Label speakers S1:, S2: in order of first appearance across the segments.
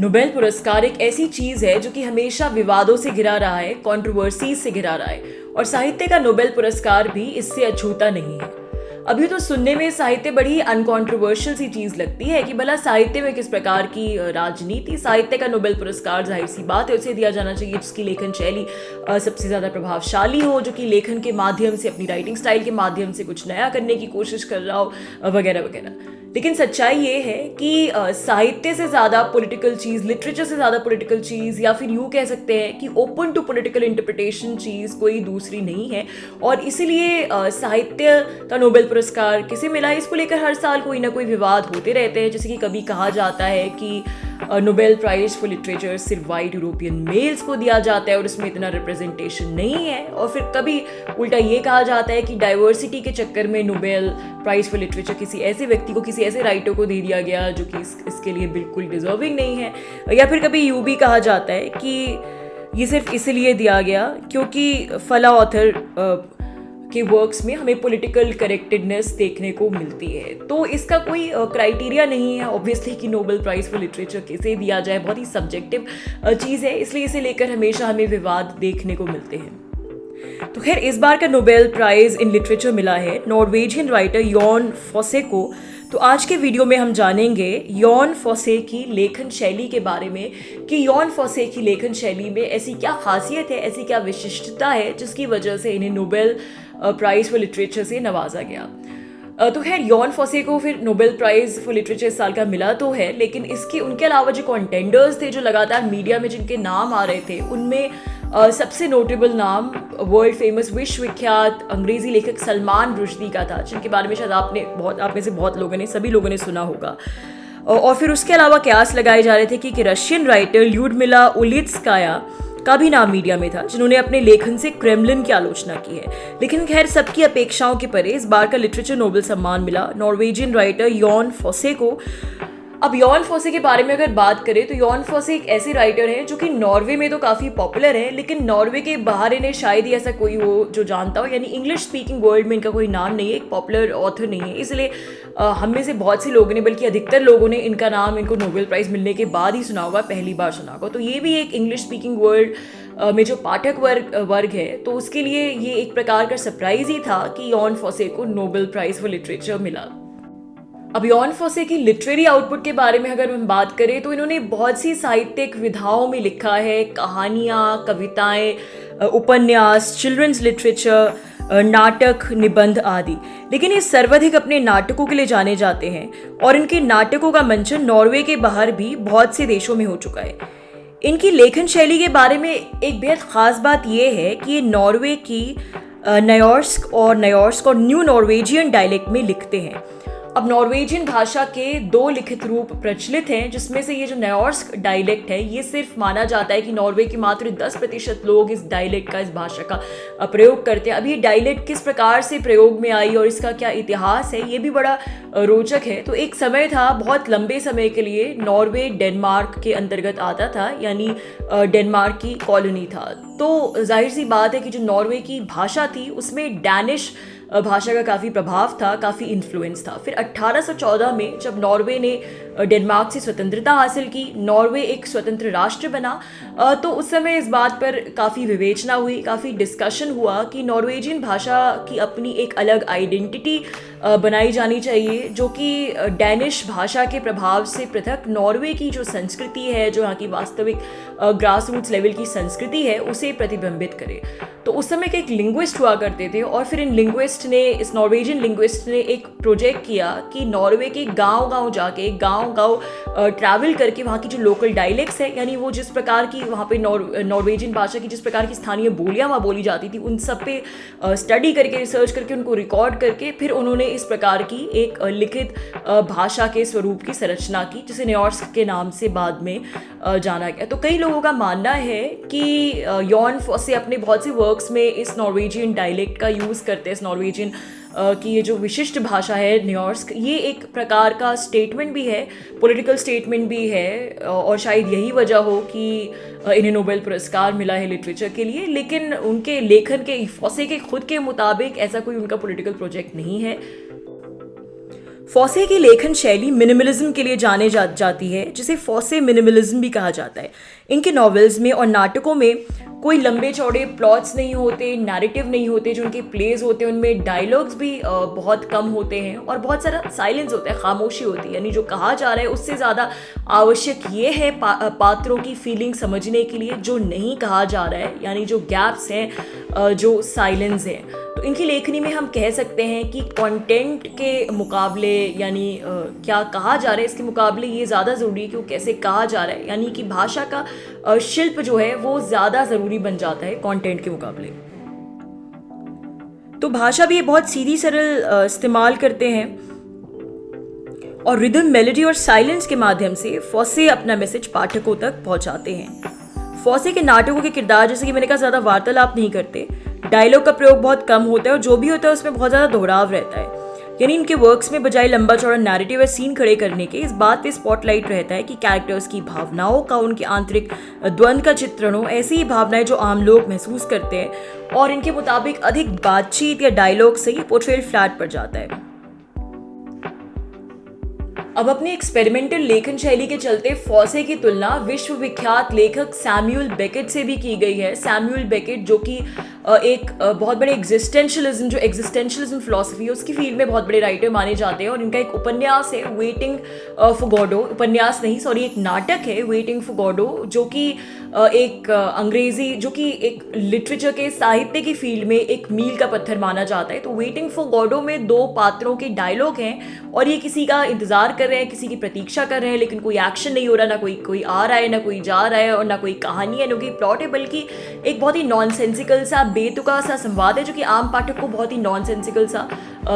S1: Nobel पुरस्कार एक ऐसी चीज है जो कि हमेशा विवादों से घिरा रहा है, कंट्रोवर्सीज से घिरा रहा है और साहित्य का नोबेल पुरस्कार भी इससे अछूता नहीं है। अभी तो सुनने में साहित्य बड़ी अनकॉन्ट्रोवर्शियल सी चीज लगती है कि भला साहित्य में किस प्रकार की राजनीति। साहित्य का नोबेल पुरस्कार जाहिर सी बात है उसे दिया जाना चाहिए जिसकी लेखन शैली सबसे ज्यादा प्रभावशाली हो, जो कि लेखन के माध्यम से, अपनी राइटिंग स्टाइल के माध्यम से कुछ नया करने की कोशिश कर रहा हो, वगैरह वगैरह। लेकिन सच्चाई ये है कि साहित्य से ज़्यादा पॉलिटिकल चीज़, लिटरेचर से ज़्यादा पॉलिटिकल चीज़, या फिर यूँ कह सकते हैं कि ओपन टू पॉलिटिकल इंटरप्रिटेशन चीज़ कोई दूसरी नहीं है। और इसीलिए साहित्य का नोबेल पुरस्कार किसे मिला, इसको लेकर हर साल कोई ना कोई विवाद होते रहते हैं। जैसे कि कभी कहा जाता है कि नोबेल प्राइज़ फॉर लिटरेचर सिर्फ वाइट यूरोपियन मेल्स को दिया जाता है और उसमें इतना रिप्रेजेंटेशन नहीं है। और फिर कभी उल्टा ये कहा जाता है कि डाइवर्सिटी के चक्कर में नोबेल प्राइज़ फॉर लिटरेचर किसी ऐसे व्यक्ति को, किसी ऐसे राइटर को दे दिया गया जो कि इसके लिए बिल्कुल डिजर्विंग नहीं है। या फिर कभी यूँ भी कहा जाता है कि ये सिर्फ इसलिए दिया गया क्योंकि फला ऑथर के वर्क्स में हमें पॉलिटिकल करेक्टेडनेस देखने को मिलती है। तो इसका कोई क्राइटेरिया नहीं है ऑब्वियसली कि नोबेल प्राइज़ फॉर लिटरेचर किसे दिया जाए, बहुत ही सब्जेक्टिव चीज़ है, इसलिए इसे लेकर हमेशा हमें विवाद देखने को मिलते हैं। तो खैर, इस बार का नोबेल प्राइज़ इन लिटरेचर मिला है नॉर्वेजियन राइटर यॉन फोसे को। तो आज के वीडियो में हम जानेंगे यॉन फोसे की लेखन शैली के बारे में कि यॉन फोसे की लेखन शैली में ऐसी क्या खासियत है, ऐसी क्या विशिष्टता है जिसकी वजह से इन्हें नोबेल प्राइज़ फॉर लिटरेचर से नवाजा गया। तो खैर, यॉन फोसे को फिर नोबेल प्राइज़ फॉर लिटरेचर इस साल का मिला तो है, लेकिन इसके उनके अलावा जो कॉन्टेंडर्स थे, जो लगातार मीडिया में जिनके नाम आ रहे थे, उनमें सबसे नोटेबल नाम वर्ल्ड फेमस, विश्वविख्यात अंग्रेजी लेखक सलमान रुश्दी का था, जिनके बारे में शायद आप में से बहुत लोगों ने, सभी लोगों ने सुना होगा। और फिर उसके अलावा कयास लगाए जा रहे थे कि रशियन राइटर ल्यूडमिला उलित्स्काया का भी नाम मीडिया में था, जिन्होंने अपने लेखन से क्रेमलिन की आलोचना की है। लेकिन खैर, सबकी अपेक्षाओं के परे इस बार का लिटरेचर नोबेल सम्मान मिला नॉर्वेजियन राइटर यॉन फोसे को। अब यॉन फोसे के बारे में अगर बात करें तो यॉन फोसे एक ऐसे राइटर हैं जो कि नॉर्वे में तो काफ़ी पॉपुलर है, लेकिन नॉर्वे के बाहर इन्हें शायद ही ऐसा कोई हो जो जानता हो, यानी इंग्लिश स्पीकिंग वर्ल्ड में इनका कोई नाम नहीं है, एक पॉपुलर ऑथर नहीं है। इसलिए हम में से बहुत से लोगों ने, बल्कि अधिकतर लोगों ने इनका नाम इनको नोबेल प्राइज़ मिलने के बाद ही सुना होगा, पहली बार सुना होगा। तो ये भी एक इंग्लिश स्पीकिंग वर्ल्ड में जो पाठक वर्ग है, तो उसके लिए ये एक प्रकार का सरप्राइज ही था कि यॉन फोसे को नोबेल प्राइज़ फॉर लिटरेचर मिला। अब यॉन फोसे की लिटरेरी आउटपुट के बारे में अगर हम बात करें तो इन्होंने बहुत सी साहित्यिक विधाओं में लिखा है, कहानियाँ, कविताएं, उपन्यास, चिल्ड्रंस लिटरेचर, नाटक, निबंध आदि। लेकिन ये सर्वाधिक अपने नाटकों के लिए जाने जाते हैं और इनके नाटकों का मंचन नॉर्वे के बाहर भी बहुत से देशों में हो चुका है। इनकी लेखन शैली के बारे में एक बेहद ख़ास बात यह है कि ये नॉर्वे की न्योर्स्क और न्यू नॉर्वेजियन डायलेक्ट में लिखते हैं। अब नॉर्वेजियन भाषा के दो लिखित रूप प्रचलित हैं, जिसमें से ये जो न्योर्स्क डायलेक्ट है, ये सिर्फ माना जाता है कि नॉर्वे के मात्र 10% लोग इस डायलेक्ट का, इस भाषा का प्रयोग करते हैं। अब ये डायलेक्ट किस प्रकार से प्रयोग में आई और इसका क्या इतिहास है, ये भी बड़ा रोचक है। तो एक समय था, बहुत लंबे समय के लिए नॉर्वे डेनमार्क के अंतर्गत आता था, यानी डेनमार्क की कॉलोनी था। तो जाहिर सी बात है कि जो नॉर्वे की भाषा थी उसमें डैनिश भाषा का काफ़ी प्रभाव था, काफ़ी इन्फ्लुएंस था। फिर 1814 में जब नॉर्वे ने डेनमार्क से स्वतंत्रता हासिल की, नॉर्वे एक स्वतंत्र राष्ट्र बना, तो उस समय इस बात पर काफ़ी विवेचना हुई, काफ़ी डिस्कशन हुआ कि नॉर्वेजियन भाषा की अपनी एक अलग आइडेंटिटी बनाई जानी चाहिए, जो कि डैनिश भाषा के प्रभाव से पृथक नॉर्वे की जो संस्कृति है, जो यहाँ की वास्तविक ग्रास रूट्स लेवल की संस्कृति है, उसे प्रतिबिंबित करे। तो उस समय के एक लिंग्विस्ट हुआ करते थे और फिर इस नॉर्वेजियन लिंग्विस्ट ने एक प्रोजेक्ट किया कि नॉर्वे के गांव-गांव जाके, गांव-गांव ट्रैवल करके वहाँ की जो लोकल डायलेक्ट्स है, यानी वो जिस प्रकार की वहाँ पे नॉर्वेजियन भाषा की जिस प्रकार की स्थानीय बोलियाँ वहाँ बोली जाती थी, उन सब पे स्टडी करके, रिसर्च करके, उनको रिकॉर्ड करके फिर उन्होंने इस प्रकार की एक लिखित भाषा के स्वरूप की संरचना की, जिसे न्योर्स्क के नाम से बाद में जाना गया। तो कई लोगों का मानना है कि यॉन फोसे अपने बहुत से वर्क्स में इस नॉर्वेजियन डायलेक्ट का यूज़ करते हैं, इस नॉर्वेजियन कि ये जो विशिष्ट भाषा है न्योर्स्क, ये एक प्रकार का स्टेटमेंट भी है, पॉलिटिकल स्टेटमेंट भी है, और शायद यही वजह हो कि इन्हें नोबेल पुरस्कार मिला है लिटरेचर के लिए। लेकिन उनके लेखन के, फोसे के खुद के मुताबिक ऐसा कोई उनका पॉलिटिकल प्रोजेक्ट नहीं है। फॉसे की लेखन शैली मिनिमलिज्म के लिए जाने जाती है, जिसे फॉसे मिनिमलिज्म भी कहा जाता है। इनके नॉवेल्स में और नाटकों में कोई लंबे चौड़े प्लॉट्स नहीं होते, नैरेटिव नहीं होते। जो उनके प्लेज होते हैं उनमें डायलॉग्स भी बहुत कम होते हैं और बहुत सारा साइलेंस होता है, खामोशी होती है। यानी जो कहा जा रहा है उससे ज़्यादा आवश्यक ये है पात्रों की फीलिंग समझने के लिए जो नहीं कहा जा रहा है, यानी जो गैप्स हैं, जो साइलेंस हैं। तो इनकी लेखनी में हम कह सकते हैं कि कंटेंट के मुकाबले, यानी क्या कहा जा रहा है इसके मुकाबले ये ज़्यादा ज़रूरी है कि वो कैसे कहा जा रहा है। यानी कि भाषा का शिल्प जो है वो ज़्यादा ज़रूरी बन जाता है कंटेंट के मुकाबले। तो भाषा भी ये बहुत सीधी सरल इस्तेमाल करते हैं और रिदम, मेलोडी और साइलेंस के माध्यम से फॉसे अपना मैसेज पाठकों तक पहुंचाते हैं। फॉसे के नाटकों के किरदार, जैसे कि मैंने कहा, ज़्यादा वार्तालाप नहीं करते, डायलॉग का प्रयोग बहुत कम होता है और जो भी होता है उसमें बहुत ज़्यादा दोहराव रहता है। यानी इनके वर्क्स में बजाय लंबा चौड़ा नैरेटिव या सीन खड़े करने के, इस बात पे स्पॉटलाइट रहता है कि कैरेक्टर्स की भावनाओं का, उनके आंतरिक द्वंद का चित्रण हो। ऐसी ही भावनाएं जो आम लोग महसूस करते हैं और इनके मुताबिक अधिक बातचीत या डायलॉग से ही पोर्ट्रेल फ्लैट पड़ जाता है। अब अपनी एक्सपेरिमेंटल लेखन शैली के चलते फॉसे की तुलना विश्व विख्यात लेखक सैमुअल बेकेट से भी की गई है। सैमुअल बेकेट जो कि एक बहुत बड़े एग्जिस्टेंशलिज्म फिलॉसफी है, उसकी फील्ड में बहुत बड़े राइटर माने जाते हैं। और इनका एक उपन्यास है वेटिंग फॉर गॉडो, उपन्यास नहीं सॉरी एक नाटक है वेटिंग फॉर गॉडो, जो कि एक अंग्रेजी, जो कि एक लिटरेचर के साहित्य की फील्ड में एक मील का पत्थर माना जाता है। तो वेटिंग फॉर गॉडो में दो पात्रों के डायलॉग हैं और ये किसी का इंतजार कर रहे हैं, किसी की प्रतीक्षा कर रहे हैं, लेकिन कोई एक्शन नहीं हो रहा, ना कोई आ रहा है, ना कोई जा रहा है और ना कोई कहानी है, ना कोई प्लॉट है, बल्कि एक बहुत ही नॉनसेंसिकल सा, बेतुका सा संवाद है, जो कि आम पाठक को बहुत ही नॉनसेंसिकल सा,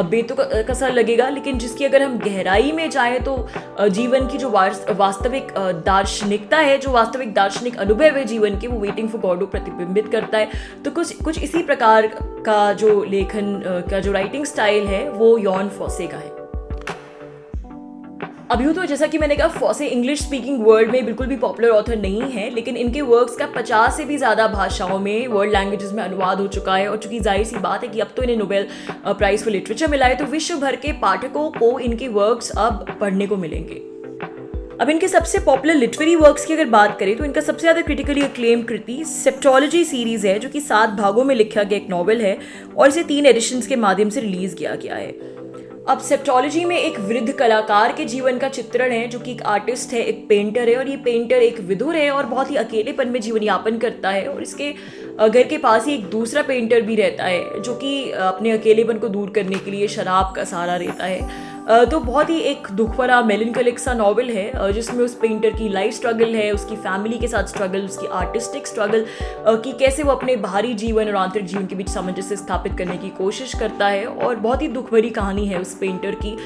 S1: बेतुका सा लगेगा, लेकिन जिसकी अगर हम गहराई में जाएं तो जीवन की जो वास्तविक दार्शनिकता है, जो वास्तविक दार्शनिक अनुभव है जीवन के, वो वेटिंग फॉर गॉडो प्रतिबिंबित करता है। तो कुछ इसी प्रकार का जो लेखन का जो राइटिंग स्टाइल है वो यॉन फॉसे का है। अभी तो जैसा कि मैंने कहा, फॉसे इंग्लिश स्पीकिंग वर्ल्ड में बिल्कुल भी पॉपुलर ऑथर नहीं है, लेकिन इनके वर्क्स का 50 से भी ज़्यादा भाषाओं में, वर्ल्ड लैंग्वेजेस में अनुवाद हो चुका है। और चूंकि जाहिर सी बात है कि अब तो इन्हें नोबेल प्राइज़ फॉर लिटरेचर मिला है, तो विश्व भर के पाठकों को इनके वर्क्स अब पढ़ने को मिलेंगे। अब इनके सबसे पॉपुलर लिटरेरी वर्क्स की अगर बात करें तो इनका सबसे ज़्यादा क्रिटिकली अक्लेम कृति सेप्टोलॉजी सीरीज़ है, जो कि 7 भागों में लिखा गया एक नॉवल है और इसे 3 एडिशंस के माध्यम से रिलीज़ किया गया है। अब सेप्टोलॉजी में एक वृद्ध कलाकार के जीवन का चित्रण है, जो कि एक आर्टिस्ट है, एक पेंटर है, और ये पेंटर एक विधुर है और बहुत ही अकेलेपन में जीवन यापन करता है। और इसके घर के पास ही एक दूसरा पेंटर भी रहता है, जो कि अपने अकेलेपन को दूर करने के लिए शराब का सहारा लेता है। तो बहुत ही एक दुख भरा मेलनकलिक सा नॉवल है, जिसमें उस पेंटर की लाइफ स्ट्रगल है, उसकी फैमिली के साथ स्ट्रगल, उसकी आर्टिस्टिक स्ट्रगल, कि कैसे वो अपने बाहरी जीवन और आंतरिक जीवन के बीच सामंजस्य स्थापित करने की कोशिश करता है। और बहुत ही दुख भरी कहानी है उस पेंटर की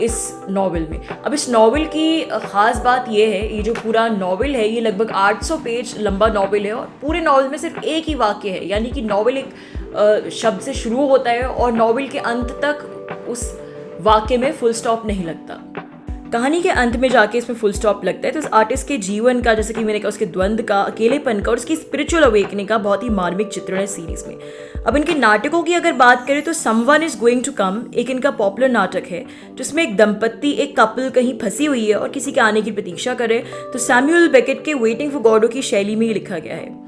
S1: इस नॉवल में। अब इस नॉवल की ख़ास बात ये है, ये जो पूरा नॉवल है ये लगभग 800 पेज लंबा नॉवल है और पूरे नॉवल में सिर्फ एक ही वाक्य है। यानी कि नॉवल एक शब्द से शुरू होता है और नॉवल के अंत तक उस वाक्य में फुल स्टॉप नहीं लगता। कहानी के अंत में जाके इसमें फुल स्टॉप लगता है। तो इस आर्टिस्ट के जीवन का, जैसे कि मैंने कहा, उसके द्वंद का, अकेलेपन का और उसकी स्पिरिचुअल अवेकनिंग का बहुत ही मार्मिक चित्रण है सीरीज में। अब इनके नाटकों की अगर बात करें तो someone is going to come एक इनका पॉपुलर नाटक है, जिसमें एक दंपत्ति, एक कपल कहीं फंसी हुई है और किसी के आने की प्रतीक्षा करे। तो सैमुअल बेकेट के वेटिंग फॉर गॉडो की शैली में ये लिखा गया है।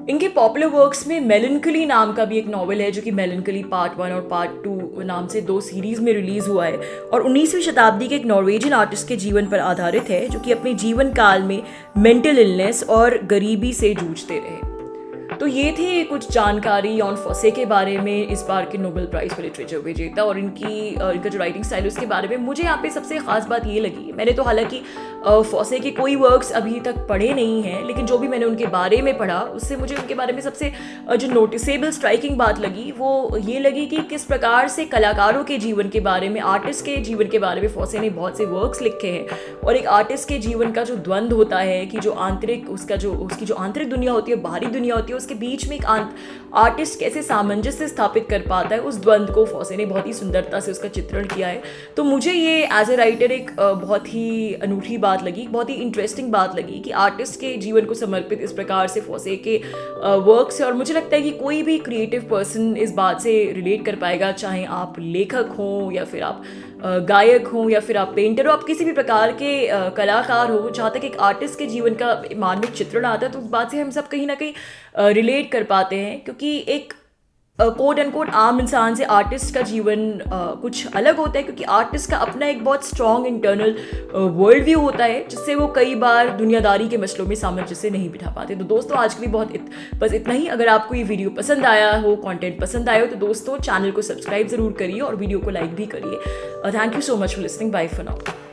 S1: इनके पॉपुलर वर्क्स में मेलनकली नाम का भी एक नॉवल है, जो कि मेलनकली पार्ट 1 और पार्ट 2 नाम से 2 सीरीज में रिलीज हुआ है और 19वीं शताब्दी के एक नॉर्वेजियन आर्टिस्ट के जीवन पर आधारित है, जो कि अपने जीवन काल में मेंटल इलनेस और गरीबी से जूझते रहे। तो ये थी कुछ जानकारी यॉन फॉसे के बारे में, इस बार के नोबेल प्राइज़ फॉर लिटरेचर विजेता, और इनका जो राइटिंग स्टाइल है उसके बारे में मुझे यहाँ पे सबसे खास बात ये लगी। मैंने तो हालांकि फॉसे के कोई वर्क्स अभी तक पढ़े नहीं हैं, लेकिन जो भी मैंने उनके बारे में पढ़ा उससे मुझे उनके बारे में सबसे जो नोटिसेबल स्ट्राइकिंग बात लगी वो ये लगी कि किस प्रकार से कलाकारों के जीवन के बारे में, आर्टिस्ट के जीवन के बारे में फॉसे ने बहुत से वर्क्स लिखे हैं। और एक आर्टिस्ट के जीवन का जो द्वंद होता है कि जो आंतरिक, उसकी जो आंतरिक दुनिया होती है, बाहरी दुनिया होती है, उसके बीच में एक आर्टिस्ट कैसे सामंजस्य स्थापित कर पाता है, उस द्वंद को फॉसे ने बहुत ही सुंदरता से उसका चित्रण किया है। तो मुझे ये एज ए राइटर एक बहुत ही अनूठी बात लगी, बहुत ही इंटरेस्टिंग बात लगी कि आर्टिस्ट के जीवन को समर्पित इस प्रकार से फॉसे के वर्क से। और मुझे लगता है कि कोई भी क्रिएटिव पर्सन इस बात से रिलेट कर पाएगा, चाहे आप लेखक हों या फिर आप गायक हो या फिर आप पेंटर हो, आप किसी भी प्रकार के कलाकार हो, जहाँ तक एक आर्टिस्ट के जीवन का मानविक चित्रण आता है तो उस बात से हम सब कहीं ना कहीं रिलेट कर पाते हैं, क्योंकि एक कोट एंड कोट आम इंसान से आर्टिस्ट का जीवन कुछ अलग होता है, क्योंकि आर्टिस्ट का अपना एक बहुत स्ट्रॉन्ग इंटरनल वर्ल्ड व्यू होता है, जिससे वो कई बार दुनियादारी के मसलों में सामंजस्य नहीं बिठा पाते। तो दोस्तों आज के लिए बस इतना ही। अगर आपको ये वीडियो पसंद आया हो, कंटेंट पसंद आया हो, तो दोस्तों चैनल को सब्सक्राइब जरूर करिए और वीडियो को लाइक भी करिए। Thank you so much for listening. Bye for now.